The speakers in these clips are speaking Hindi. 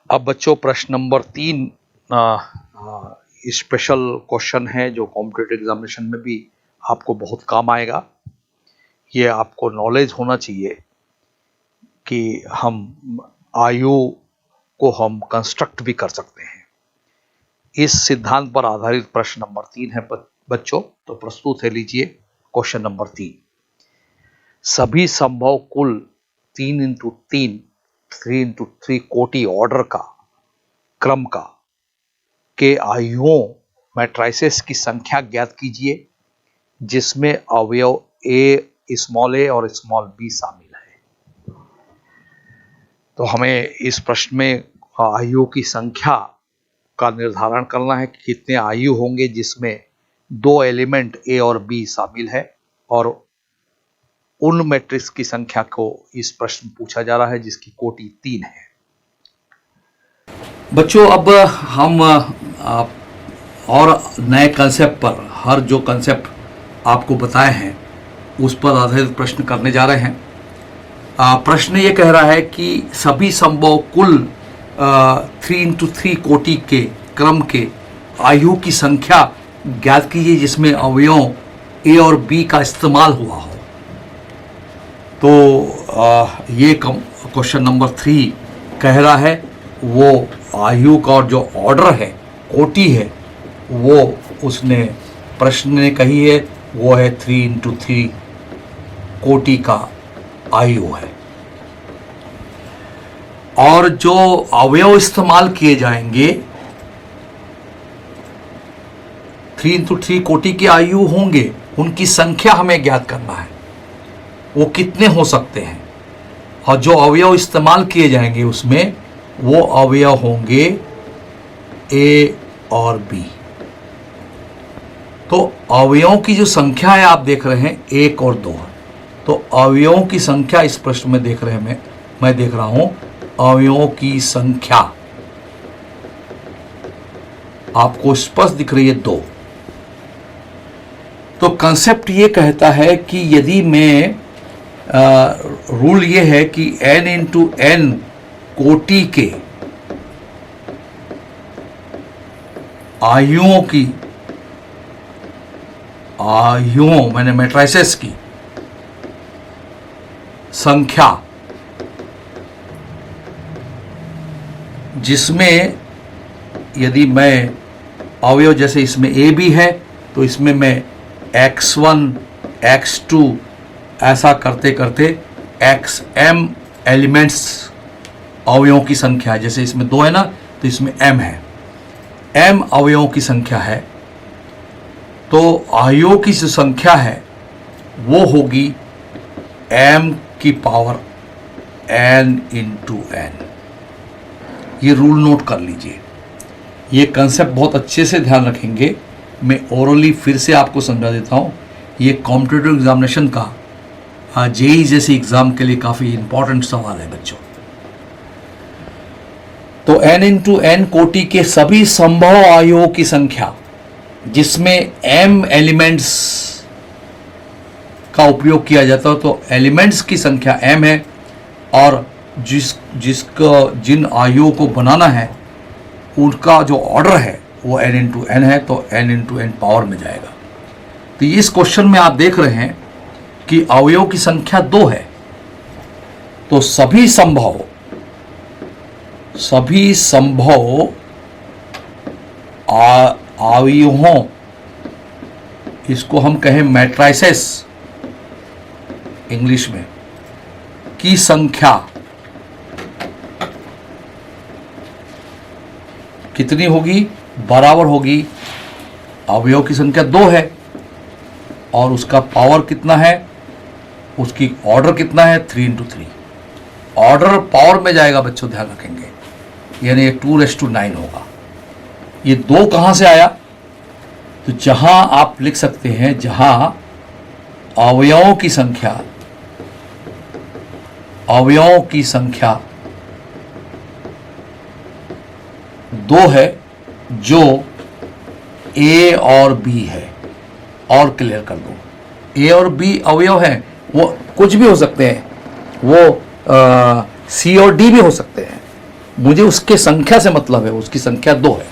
अब बच्चों प्रश्न नंबर 3 स्पेशल क्वेश्चन है जो कॉम्पिटिटिव एग्जामिनेशन में भी आपको बहुत काम आएगा। ये आपको नॉलेज होना चाहिए कि हम आयु को हम कंस्ट्रक्ट भी कर सकते हैं। इस सिद्धांत पर आधारित प्रश्न नंबर 3 है बच्चों, तो प्रस्तुत है, लीजिए क्वेश्चन नंबर 3। सभी संभव कुल 3x3 कोटि ऑर्डर का क्रम का के आयुओं मैट्रिसेस की संख्या ज्ञात कीजिए जिसमें अवयव स्मॉल ए और स्मॉल बी शामिल है। तो हमें इस प्रश्न में आयुओं की संख्या का निर्धारण करना है कि कितने आयु होंगे जिसमें 2 एलिमेंट ए और बी शामिल है, और उन मैट्रिक्स की संख्या को इस प्रश्न में पूछा जा रहा है जिसकी कोटि 3 है। बच्चों अब हम और नए कंसेप्ट पर, हर जो कंसेप्ट आपको बताए हैं उस पर आधारित प्रश्न करने जा रहे हैं। प्रश्न ये कह रहा है कि सभी संभव कुल 3x3 कोटि के क्रम के आयु की संख्या ज्ञात कीजिए जिसमें अवयवों ए और बी का इस्तेमाल हुआ हो। तो ये क्वेश्चन नंबर 3 कह रहा है वो आयु का और जो ऑर्डर है, कोटि है, वो उसने प्रश्न ने कही है वो है 3x3 कोटि का आयु है। और जो अवयव इस्तेमाल किए जाएंगे 3x3 कोटि के आयु होंगे, उनकी संख्या हमें ज्ञात करना है, वो कितने हो सकते हैं। और जो अवयव इस्तेमाल किए जाएंगे उसमें वो अवयव होंगे ए और बी। तो अवयवों की जो संख्या है आप देख रहे हैं 1 और 2 है। तो अवयवों की संख्या इस प्रश्न में देख रहे हैं, मैं देख रहा हूं अवयवों की संख्या आपको स्पष्ट दिख रही है 2। तो कंसेप्ट ये कहता है कि यदि मैं रूल ये है कि n इंटू n कोटि के आयुओं मैंने मैट्रिसेस की संख्या जिसमें यदि मैं अवयव जैसे इसमें ए बी है तो इसमें मैं x1 x2 ऐसा करते करते xm एलिमेंट्स अवयवों की संख्या है। जैसे इसमें 2 है ना, तो इसमें m है, m अवयवों की संख्या है। तो आयुओं की जो संख्या है वो होगी m की पावर n इंटू n। ये रूल नोट कर लीजिए, ये कंसेप्ट बहुत अच्छे से ध्यान रखेंगे। मैं ओरली फिर से आपको समझा देता हूँ। ये कॉम्पिटिटिव एग्जामिनेशन का जेईई जैसे एग्जाम के लिए काफ़ी इंपॉर्टेंट सवाल है बच्चों। तो n इंटू n कोटि के सभी संभव आयुओं की संख्या जिसमें m एलिमेंट्स का उपयोग किया जाता है, तो एलिमेंट्स की संख्या m है, और जिन आयुओं को बनाना है उनका जो ऑर्डर है वो n इंटू n है, तो n इंटू n पावर में जाएगा। तो इस क्वेश्चन में आप देख रहे हैं कि अवयवों की संख्या 2 है। तो सभी संभव अवयवों, इसको हम कहें मैट्रिसेस इंग्लिश में, की संख्या कितनी होगी? बराबर होगी, अवयव की संख्या 2 है और उसका पावर कितना है, उसकी ऑर्डर कितना है 3x3। ऑर्डर पावर में जाएगा बच्चों, ध्यान रखेंगे, यानी ये 2⁹9 होगा। ये 2 कहाँ से आया? तो जहां आप लिख सकते हैं जहां अवयवों की संख्या 2 है जो ए और बी है। और क्लियर कर दो, ए और बी अवयव हैं, वो कुछ भी हो सकते हैं, वो सी और डी भी हो सकते हैं। मुझे उसके संख्या से मतलब है, उसकी संख्या 2 है।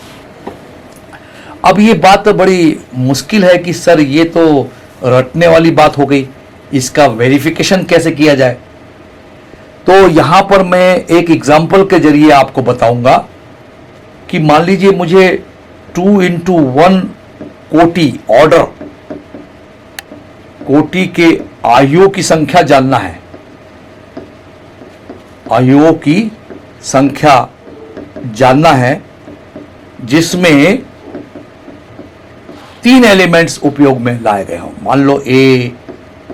अब ये बात बड़ी मुश्किल है कि सर ये तो रटने वाली बात हो गई, इसका वेरिफिकेशन कैसे किया जाए। तो यहां पर मैं एक एग्जाम्पल के जरिए आपको बताऊंगा कि मान लीजिए मुझे 2x1 कोटि ऑर्डर, कोटि के आयुओं की संख्या जानना है। आयुओं की संख्या जानना है जिसमें 3 एलिमेंट्स उपयोग में लाए गए हों। मान लो A,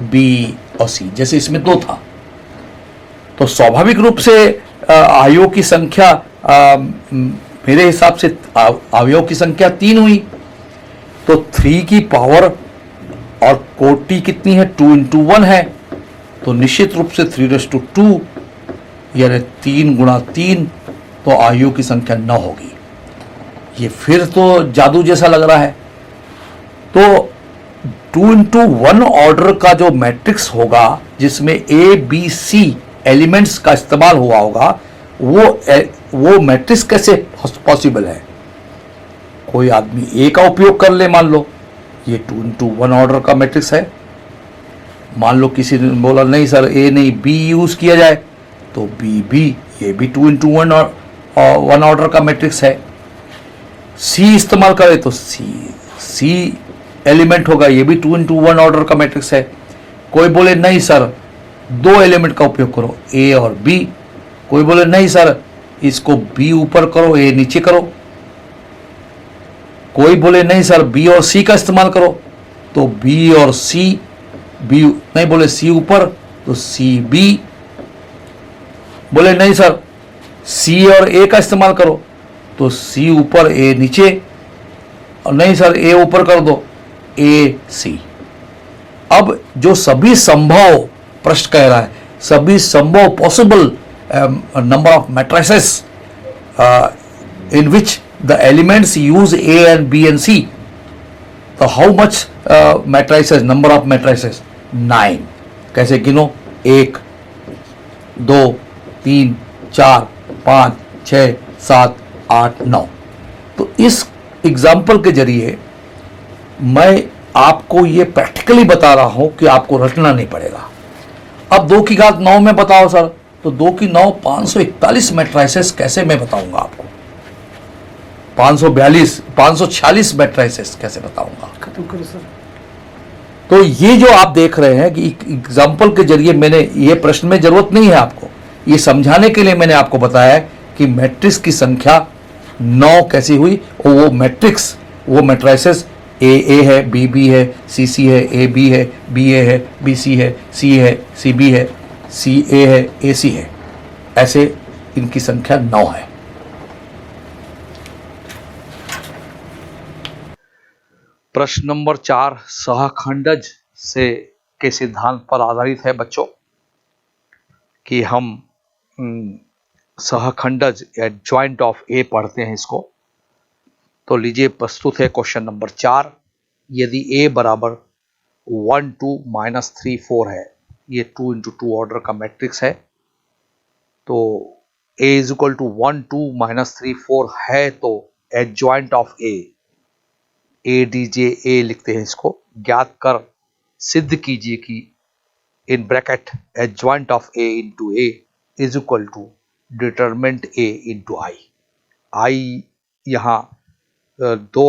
B और C, जैसे इसमें 2 था, तो स्वाभाविक रूप से आयुओं की संख्या मेरे हिसाब से अवयव की संख्या 3 हुई। तो 3 की पावर और कोटि कितनी है, 2x1 है, तो निश्चित रूप से 3/2 यानी 3 × 3, तो आयुओं की संख्या 9 होगी। ये फिर तो जादू जैसा लग रहा है। तो 2x1 ऑर्डर का जो मैट्रिक्स होगा जिसमें A, B, C एलिमेंट्स का इस्तेमाल हुआ होगा, वो मैट्रिक्स कैसे पॉसिबल है। कोई आदमी A का उपयोग कर ले, मान लो ये 2x1 ऑर्डर का मैट्रिक्स है। मान लो किसी ने बोला नहीं सर A नहीं B यूज किया जाए, तो B, ये भी 2x1 ऑर्डर का मैट्रिक्स है। C इस्तेमाल करे तो C एलिमेंट होगा, ये भी 2x1 ऑर्डर का मैट्रिक्स है। कोई बोले नहीं सर 2 एलिमेंट का उपयोग करो, A और B। कोई बोले नहीं सर इसको B ऊपर करो, A नीचे करो। कोई बोले नहीं सर B और C का इस्तेमाल करो, तो B और C, B नहीं बोले C ऊपर तो C B। बोले नहीं सर C और A का इस्तेमाल करो, तो C ऊपर A नीचे, और नहीं सर A ऊपर कर दो, A C। अब जो सभी संभव, प्रश्न कह रहा है सभी संभव possible number of matrices in which the elements use A and B and C, तो how much matrices, number of matrices 9। कैसे गिनो, 1 2 3 4 5 6 7 8 9। तो इस एग्जाम्पल के जरिए मैं आपको ये प्रैक्टिकली बता रहा हूं कि आपको रटना नहीं पड़ेगा। अब 2 की घात 9 में बताओ सर, तो 2 की 9 541 मैट्रिसेस कैसे मैं बताऊंगा आपको, 546 मैट्रिसेस कैसे बताऊंगा। खत्म करो सर। तो ये जो आप देख रहे हैं कि एग्जाम्पल के जरिए मैंने, ये प्रश्न में जरूरत नहीं है आपको, ये समझाने के लिए मैंने आपको बताया कि मैट्रिक्स की संख्या 9 कैसी हुई, और वो मैट्रिक्स, वो मैट्रिसेस A है, B है, C है, AB है, BA है, BC है, C है, CB है, CA है, AC है, ऐसे इनकी संख्या 9 है। प्रश्न नंबर 4 सहखंडज से के सिद्धांत पर आधारित है बच्चों, कि हम सहखंडज या ज्वाइंट ऑफ ए पढ़ते हैं इसको। तो लीजिए प्रस्तुत है क्वेश्चन नंबर 4। यदि a बराबर 1 2 -3 4 है, ये 2 × 2 ऑर्डर का मैट्रिक्स है, तो a = 1 2 -3 4 है, तो adjoint of a dj a लिखते हैं इसको, ज्ञात कर सिद्ध कीजिए कि in bracket adjoint of a × a = determinant a × i। i यहाँ 2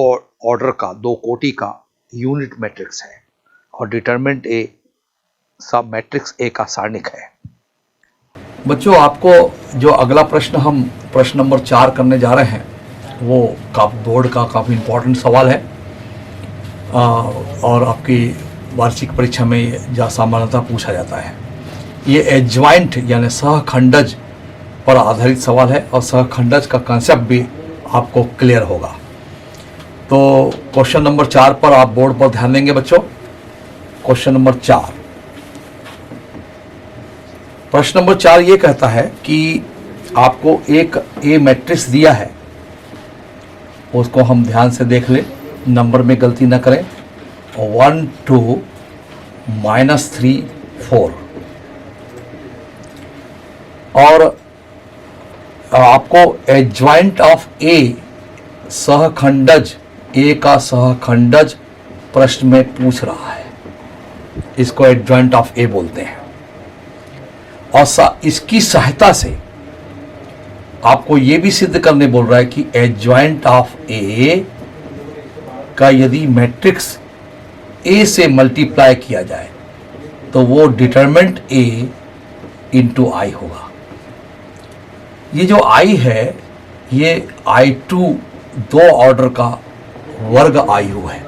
ऑर्डर का, 2 कोटि का यूनिट मैट्रिक्स है, और डिटरमिनेंट a सब मैट्रिक्स A का सारणिक है। बच्चों आपको जो अगला प्रश्न, हम प्रश्न नंबर 4 करने जा रहे हैं, वो बोर्ड का काफ़ी इम्पोर्टेंट सवाल है, और आपकी वार्षिक परीक्षा में जा सामान्यतः पूछा जाता है। ये एडजॉइंट यानी सहखंडज पर आधारित सवाल है, और सहखंडज का कंसेप्ट भी आपको क्लियर होगा। तो क्वेश्चन नंबर 4 पर आप बोर्ड पर ध्यान देंगे बच्चों। क्वेश्चन नंबर 4, प्रश्न नंबर 4 ये कहता है कि आपको एक ए मैट्रिक्स दिया है, उसको हम ध्यान से देख लें, नंबर में गलती ना करें। 1 2 -3 4, और आपको एडजॉइंट ऑफ ए सहखंडज, ए का सहखंडज प्रश्न में पूछ रहा है, इसको एडजॉइंट ऑफ ए बोलते हैं। और इसकी सहायता से आपको यह भी सिद्ध करने बोल रहा है कि एडजॉइंट ऑफ ए का यदि मैट्रिक्स ए से मल्टीप्लाई किया जाए तो वो डिटरमिनेंट ए इंटू आई होगा। ये जो आई है ये I2 दो ऑर्डर का वर्ग आयु है,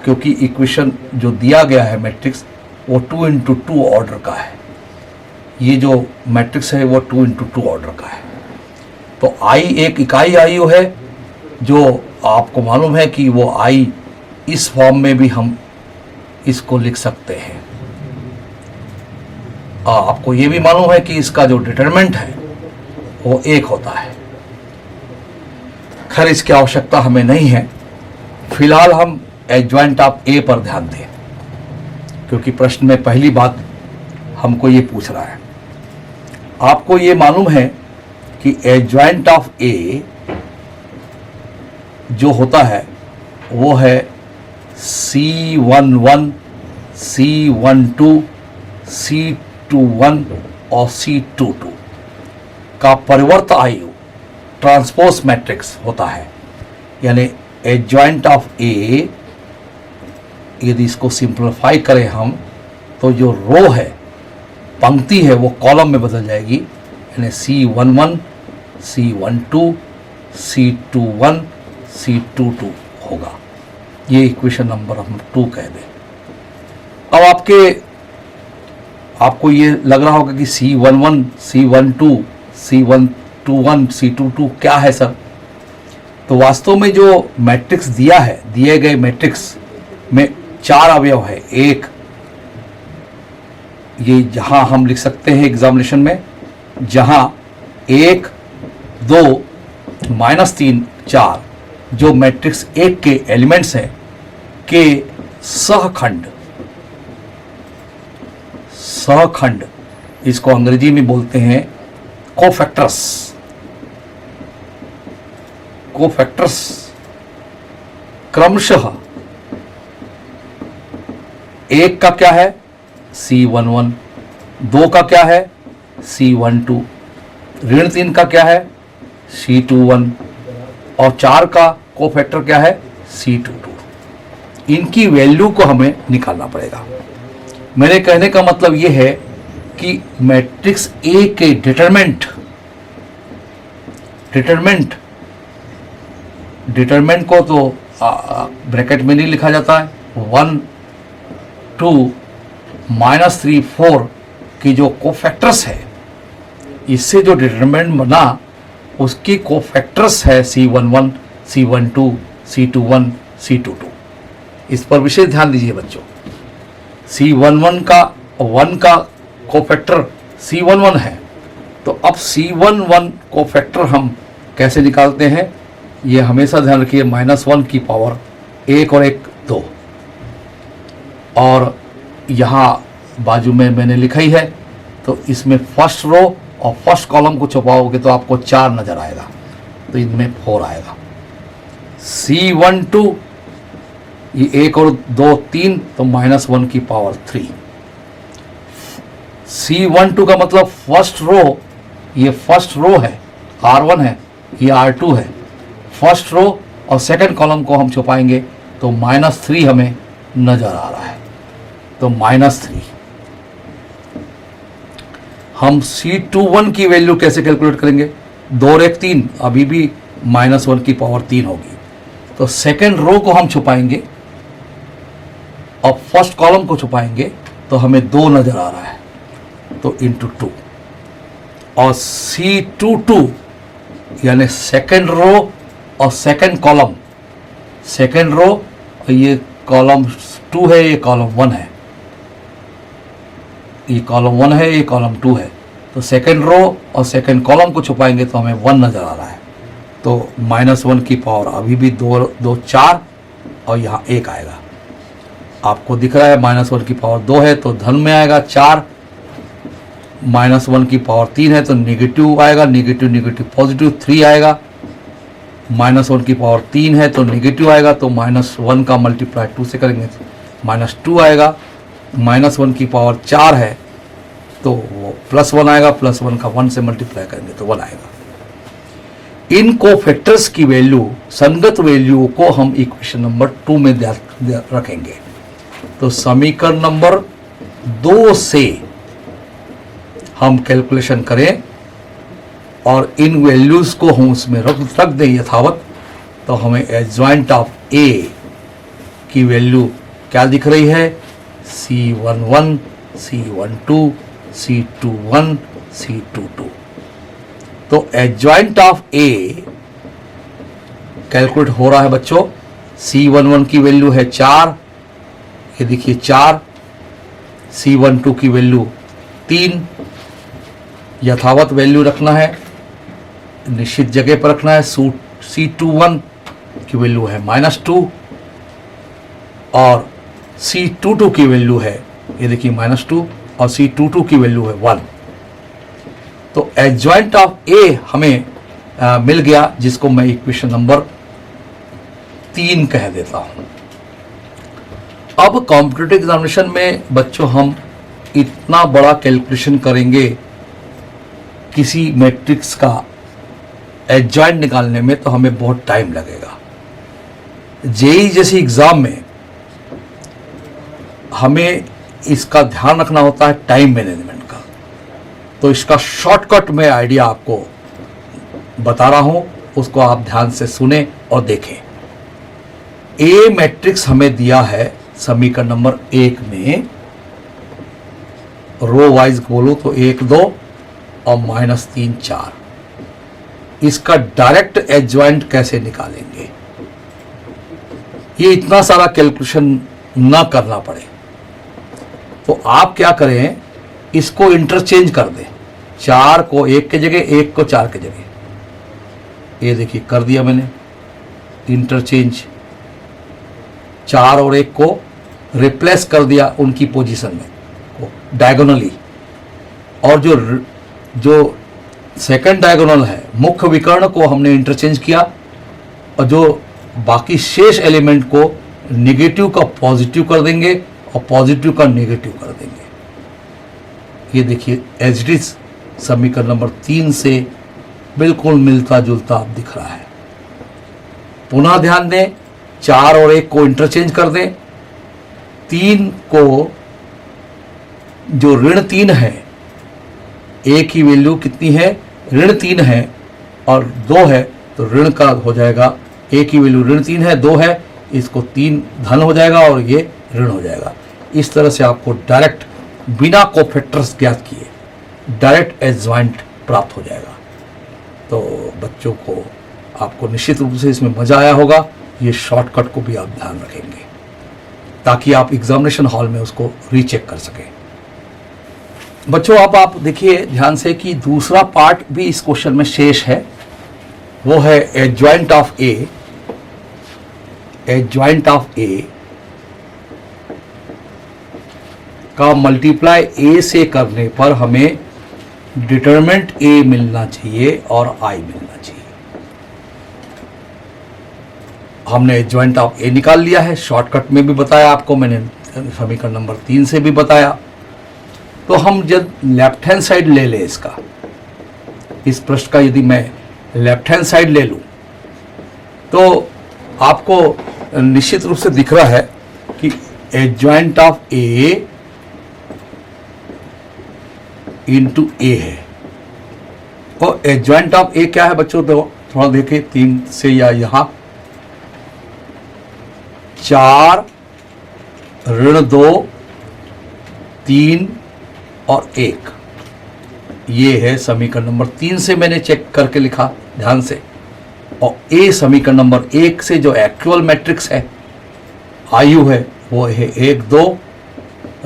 क्योंकि इक्वेशन जो दिया गया है मैट्रिक्स वो 2 इंटू 2 ऑर्डर का है। ये जो मैट्रिक्स है वो 2 इंटू 2 ऑर्डर का है। तो आई एक इकाई आयु है, जो आपको मालूम है कि वो आई इस फॉर्म में भी हम इसको लिख सकते हैं। आपको ये भी मालूम है कि इसका जो डिटरमिनेंट है वो 1 होता है। खैर इसकी आवश्यकता हमें नहीं है, फिलहाल हम एडजॉइंट ऑफ ए पर ध्यान दें, क्योंकि प्रश्न में पहली बात हमको ये पूछ रहा है। आपको ये मालूम है कि एडजॉइंट ऑफ ए जो होता है वो है C11, C12, C21 और C22 का परिवर्त आयु ट्रांसपोज मैट्रिक्स होता है। यानी एडजॉइंट ऑफ ए, यदि इसको सिंप्लीफाई करें हम तो जो रो है, पंक्ति है, वो कॉलम में बदल जाएगी। यानी C11, C12, C21, C22 होगा। ये इक्वेशन नंबर हम 2 कह दें। अब आपको ये लग रहा होगा कि C11, C12, C121, C22 क्या है सर? तो वास्तव में जो मैट्रिक्स दिया है, दिए गए मैट्रिक्स में 4 अवयव है। एक ये जहां हम लिख सकते हैं एग्जामिनेशन में, जहां 1, 2, -3, 4 जो मैट्रिक्स 1 के एलिमेंट्स हैं के सहखंड, इसको अंग्रेजी में बोलते हैं कोफैक्टर्स। क्रमशः 1 का क्या है? C11, 2 का क्या है? C12, ऋण 3 का क्या है? C21 और 4 का कोफैक्टर क्या है? C22। इनकी वैल्यू को हमें निकालना पड़ेगा। मेरे कहने का मतलब यह है कि मैट्रिक्स ए के डिटरमिनेंट को तो ब्रैकेट में नहीं लिखा जाता है। 1, 2, -3, 4 की जो कोफैक्टर्स है, इससे जो डिटरमिनेंट बना उसकी कोफैक्टर्स है C11, C12, C21, C22। इस पर विशेष ध्यान दीजिए बच्चों। C11 का 1 का कोफैक्टर C11 है, तो अब C11 कोफैक्टर हम कैसे निकालते हैं? ये हमेशा ध्यान रखिए, -1 की पावर 1 और 1 2, और यहाँ बाजू में मैंने लिखा ही है। तो इसमें फर्स्ट रो और फर्स्ट कॉलम को छुपाओगे तो आपको 4 नजर आएगा, तो इनमें 4 आएगा। C12 ये 1 और 2 3, तो -1 की पावर 3। C12 का मतलब फर्स्ट रो, ये फर्स्ट रो है, R1 है, ये R2 है। फर्स्ट रो और सेकंड कॉलम को हम छुपाएंगे तो -3 हमें नजर आ रहा है, तो -3। हम C21 की वैल्यू कैसे कैलकुलेट करेंगे? 2 और 1 3, अभी भी -1 की पावर 3 होगी। तो सेकंड रो को हम छुपाएंगे और फर्स्ट कॉलम को छुपाएंगे तो हमें 2 नजर आ रहा है, तो इंटू 2। और C22 यानी सेकंड रो और सेकंड कॉलम, सेकंड रो और ये कॉलम 2 है, ये कॉलम 1 है, ये कॉलम 1 है, ये कॉलम 2 है। तो सेकंड रो और सेकंड कॉलम को छुपाएंगे तो हमें 1 नजर आ रहा है, तो -1 की पावर अभी भी 2 4 और यहाँ 1 आएगा। आपको दिख रहा है -1 की पावर 2 है, तो धन में आएगा 4, -1 की पावर 3 है तो नेगेटिव आएगा, नेगेटिव नेगेटिव पॉजिटिव 3 आएगा। -1 की पावर 3 है तो नेगेटिव आएगा, तो -1 का मल्टीप्लाई 2 से करेंगे -2 आएगा। -1 की पावर 4 है तो वो +1 आएगा, +1 का 1 से मल्टीप्लाई करेंगे तो 1 आएगा। इन कोफैक्टर्स की वैल्यू, संगत वैल्यू को हम इक्वेशन नंबर 2 में रखेंगे। तो समीकरण नंबर 2 से हम कैलकुलेशन करें और इन वैल्यूज को हम उसमें रख दें यथावत, तो हमें एडजॉइंट ऑफ ए की वैल्यू क्या दिख रही है? C11, C12, C21, C22। तो एडजॉइंट ऑफ ए कैलकुलेट हो रहा है बच्चों। C11 की वैल्यू है 4, ये देखिए 4। C12 की वैल्यू 3, यथावत वैल्यू रखना है, निश्चित जगह पर रखना है। C21 की वैल्यू है -2 और C22 की वैल्यू है, ये देखिए -2 और C22 की वैल्यू है 1। तो एडजॉइंट ऑफ ए हमें मिल गया, जिसको मैं इक्वेशन नंबर 3 कह देता हूं। अब कॉम्पिटिटिव एग्जामिनेशन में बच्चों हम इतना बड़ा कैलकुलेशन करेंगे किसी मैट्रिक्स का एडजॉइंट निकालने में, तो हमें बहुत टाइम लगेगा। जेई जैसी एग्जाम में हमें इसका ध्यान रखना होता है टाइम मैनेजमेंट का। तो इसका शॉर्टकट में आइडिया आपको बता रहा हूं, उसको आप ध्यान से सुने और देखें। ए मैट्रिक्स हमें दिया है समीकरण नंबर 1 में, रो वाइज बोलो तो 1 2 और -3 4। इसका डायरेक्ट एडजॉइंट कैसे निकालेंगे, ये इतना सारा कैलकुलेशन ना करना पड़े, तो आप क्या करें, इसको इंटरचेंज कर दें। 4 को 1 के जगह, 1 को 4 के जगह। ये देखिए कर दिया मैंने इंटरचेंज। 4 और 1 को रिप्लेस कर दिया उनकी पोजीशन में डायगोनली, और जो सेकंड डायगोनल है मुख्य विकर्ण को हमने इंटरचेंज किया, और जो बाकी शेष एलिमेंट को नेगेटिव का पॉजिटिव कर देंगे और पॉजिटिव का नेगेटिव कर देंगे। ये देखिए एज इट इज समीकरण नंबर 3 से बिल्कुल मिलता जुलता आप दिख रहा है। पुनः ध्यान दें, 4 और 1 को इंटरचेंज कर दें। 3 को, जो -3 है, ए की वैल्यू कितनी है? -3 है और 2 है, तो ऋण का हो जाएगा। ए की वैल्यू -3 है, 2 है, इसको 3 धन हो जाएगा और ये ऋण हो जाएगा। इस तरह से आपको डायरेक्ट बिना कोफैक्टर्स ज्ञात किए डायरेक्ट एडजॉइंट प्राप्त हो जाएगा। तो बच्चों को, आपको निश्चित रूप से इसमें मजा आया होगा। ये शॉर्टकट को भी आप ध्यान रखेंगे ताकि आप एग्जामिनेशन हॉल में उसको रीचेक कर सकें। बच्चों अब आप देखिए ध्यान से कि दूसरा पार्ट भी इस क्वेश्चन में शेष है, वो है adjoint of A. Adjoint of A का मल्टीप्लाई ए से करने पर हमें डिटरमिनेंट ए मिलना चाहिए और आई मिलना चाहिए। हमने एडजॉइंट ऑफ ए निकाल लिया है, शॉर्टकट में भी बताया आपको मैंने, समीकरण नंबर 3 से भी बताया। तो हम जब लेफ्ट हैंड साइड ले लें इसका, इस पृष्ठ का यदि मैं लेफ्ट हैंड साइड ले लूं, तो आपको निश्चित रूप से दिख रहा है कि एडजॉइंट ऑफ ए इंटू ए है। और एडजॉइंट ऑफ ए क्या है बच्चों? तो थोड़ा देखिए 3 से, या यहां 4 ऋण 2 3 और 1, ये है समीकरण नंबर 3 से मैंने चेक करके लिखा ध्यान से। और ए समीकरण नंबर 1 से जो एक्चुअल मैट्रिक्स है, आयु है, वो है 1 2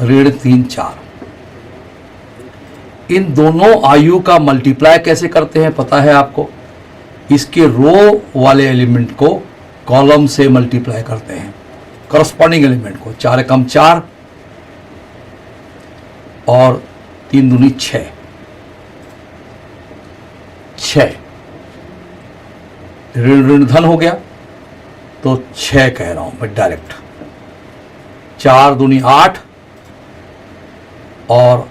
ऋण 3 4। इन दोनों आयु का मल्टीप्लाई कैसे करते हैं पता है आपको? इसके रो वाले एलिमेंट को कॉलम से मल्टीप्लाई करते हैं, करस्पॉन्डिंग एलिमेंट को। 4 एकम 4 और 3 दूनी 6, ऋण ऋण धन हो गया, तो 6 कह रहा हूं मैं डायरेक्ट। 4 दूनी 8 और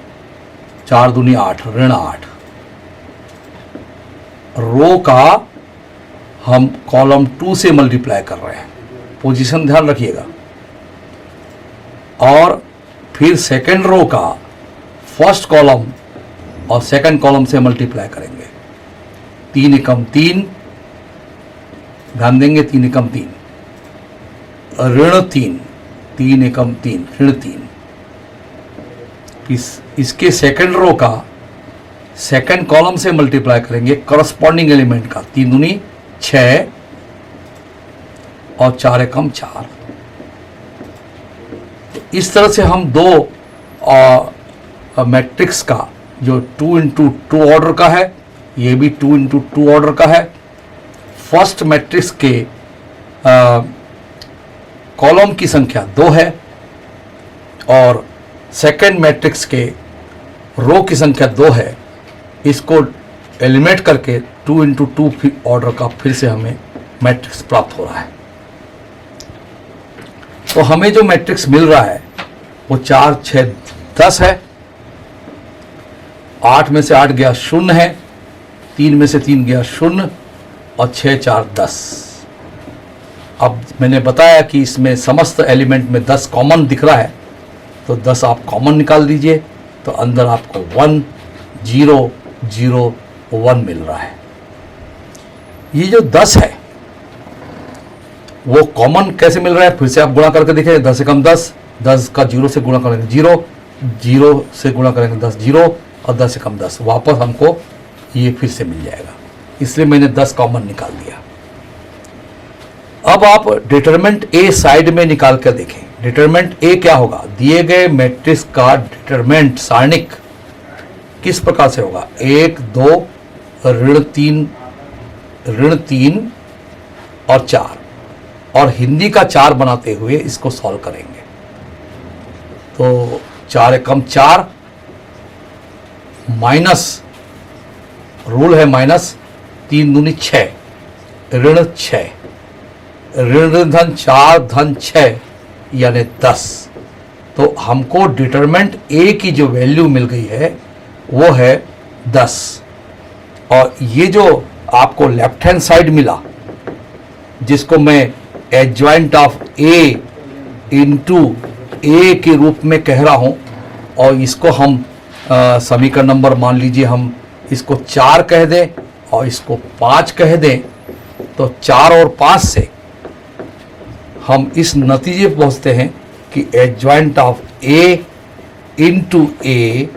4 दूनी 8, ऋण 8। रो का हम कॉलम 2 से मल्टीप्लाई कर रहे हैं, पोजीशन ध्यान रखिएगा। और फिर सेकंड रो का फर्स्ट कॉलम और सेकंड कॉलम से मल्टीप्लाई करेंगे। 3 एकम 3, ध्यान देंगे 3 एकम 3, ऋण 3, 3 एकम 3, ऋण 3। इसके सेकंड रो का सेकंड कॉलम से मल्टीप्लाई करेंगे करस्पॉन्डिंग एलिमेंट का। 3 दूनी 6 और 4 एकम 4। इस तरह से हम दो मैट्रिक्स का जो 2 इंटू 2 ऑर्डर का है, ये भी 2 इंटू 2 ऑर्डर का है। फर्स्ट मैट्रिक्स के कॉलम की संख्या 2 है और सेकेंड मैट्रिक्स के रो की संख्या 2 है। इसको एलिमिनेट करके 2 इंटू 2 ऑर्डर का फिर से हमें मैट्रिक्स प्राप्त हो रहा है। तो हमें जो मैट्रिक्स मिल रहा है वो 4, 6, 10 है। 8 में से 8 गया 0 है, 3 में से 3 गया 0 और 6, 4, 10। अब मैंने बताया कि इसमें समस्त एलिमेंट में 10 कॉमन दिख रहा है, तो 10 आप कॉमन निकाल दीजिए, तो अंदर आपको 1, 0, 0, 1 मिल रहा है। ये जो 10 है वो कॉमन कैसे मिल रहा है, फिर से आप गुणा करके देखें। 10 एकम 10, 10 का 0 से गुणा करेंगे 0, 0 से गुणा करेंगे 10, 0 और 10 एकम 10, वापस हमको ये फिर से मिल जाएगा। इसलिए मैंने 10 कॉमन निकाल दिया। अब आप डिटरमिनेंट ए साइड में निकाल कर देखें। डिटरमिनेंट ए क्या होगा, दिए गए मैट्रिक्स का डिटरमिनेंट सारणिक किस प्रकार से होगा, 1, 2, ऋण 3 और 4, और हिंदी का 4 बनाते हुए इसको सॉल्व करेंगे। तो 4 एकम 4 माइनस, रूल है माइनस, 3 दूनी 6, ऋण 6, ऋण धन 4 धन 6 यानी 10। तो हमको डिटरमिनेंट ए की जो वैल्यू मिल गई है वो है 10। और ये जो आपको लेफ्ट हैंड साइड मिला, जिसको मैं एडजॉइंट ऑफ ए इंटू ए के रूप में कह रहा हूं, और इसको हम समीकरण नंबर मान लीजिए हम इसको 4 कह दें और इसको 5 कह दें, तो 4 और 5 से हम इस नतीजे पर पहुंचते हैं कि adjoint of A into A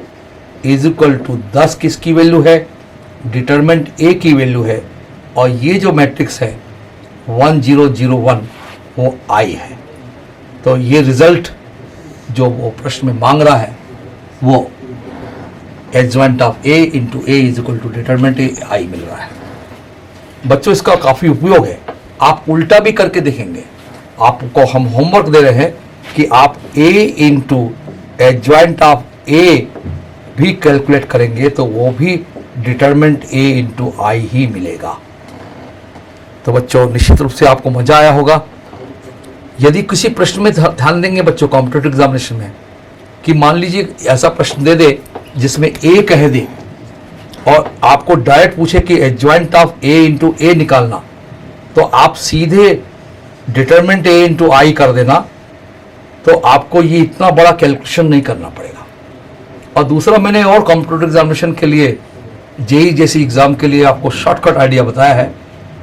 is equal to 10 किसकी वैल्यू है, डिटरमिनेंट ए की वैल्यू है। और ये जो मैट्रिक्स है 1, 0, 0, 1 वो आई है। तो ये रिजल्ट जो वो प्रश्न में मांग रहा है वो adjoint of A into A is equal to determinant A I मिल रहा है। बच्चों इसका काफ़ी उपयोग है, आप उल्टा भी करके देखेंगे। आपको हम होमवर्क दे रहे हैं कि आप a into adjoint of a भी कैलकुलेट करेंगे तो वो भी डिटरमिनेंट a इंटू आई ही मिलेगा। तो बच्चों निश्चित रूप से आपको मजा आया होगा। यदि किसी प्रश्न में ध्यान देंगे बच्चों कॉम्पिटिटिव एग्जामिनेशन में, कि मान लीजिए ऐसा प्रश्न दे दे जिसमें a कह दे और आपको डायरेक्ट पूछे कि एडजॉइंट ऑफ a इंटू ए निकालना, तो आप सीधे डिटरमिनेंट ए इंटू आई कर देना, तो आपको ये इतना बड़ा कैलकुलेशन नहीं करना पड़ेगा। और दूसरा, मैंने और कॉम्पिटिटिव एग्जामिनेशन के लिए, जेई जैसी एग्जाम के लिए आपको शॉर्टकट आइडिया बताया है।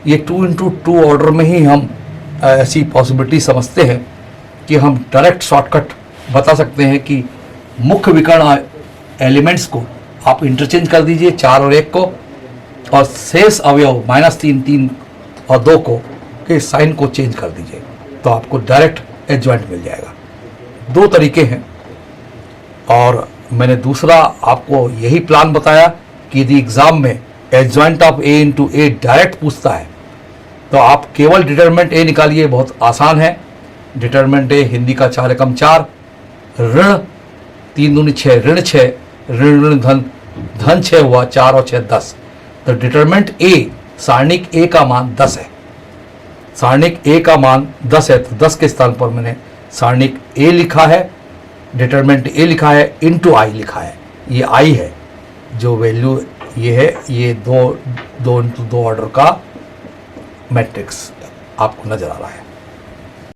ये 2 इंटू 2 ऑर्डर में ही हम ऐसी पॉसिबिलिटी समझते हैं कि हम डायरेक्ट शॉर्टकट बता सकते हैं कि मुख्य विकर्ण एलिमेंट्स को आप इंटरचेंज कर दीजिए 4 और 1 को, और शेष अवयव -3, 3 और 2 को के साइन को चेंज कर दीजिए, तो आपको डायरेक्ट एडजॉइंट मिल जाएगा। 2 तरीके हैं। और मैंने दूसरा आपको यही प्लान बताया कि यदि एग्जाम में adjoint of A into A direct पूछता है तो आप केवल डिटरमिनेंट ए निकालिए, बहुत आसान है। डिटरमिनेंट ए हिंदी का 4 एकम 4, ऋण 3 दूनी 6, ऋण 6, ऋण ऋण धन 6 हुआ, 4 और 6 10। तो डिटरमिनेंट ए सारणिक ए का मान 10 है। सारणिक ए का मान 10 है, तो 10 के स्थान पर मैंने सारणिक ए लिखा है, डिटरमिनेंट ए लिखा है, इनटू आई लिखा है। ये आई है जो वैल्यू ये है, ये दो इंटू दो ऑर्डर का मैट्रिक्स आपको नजर आ रहा है।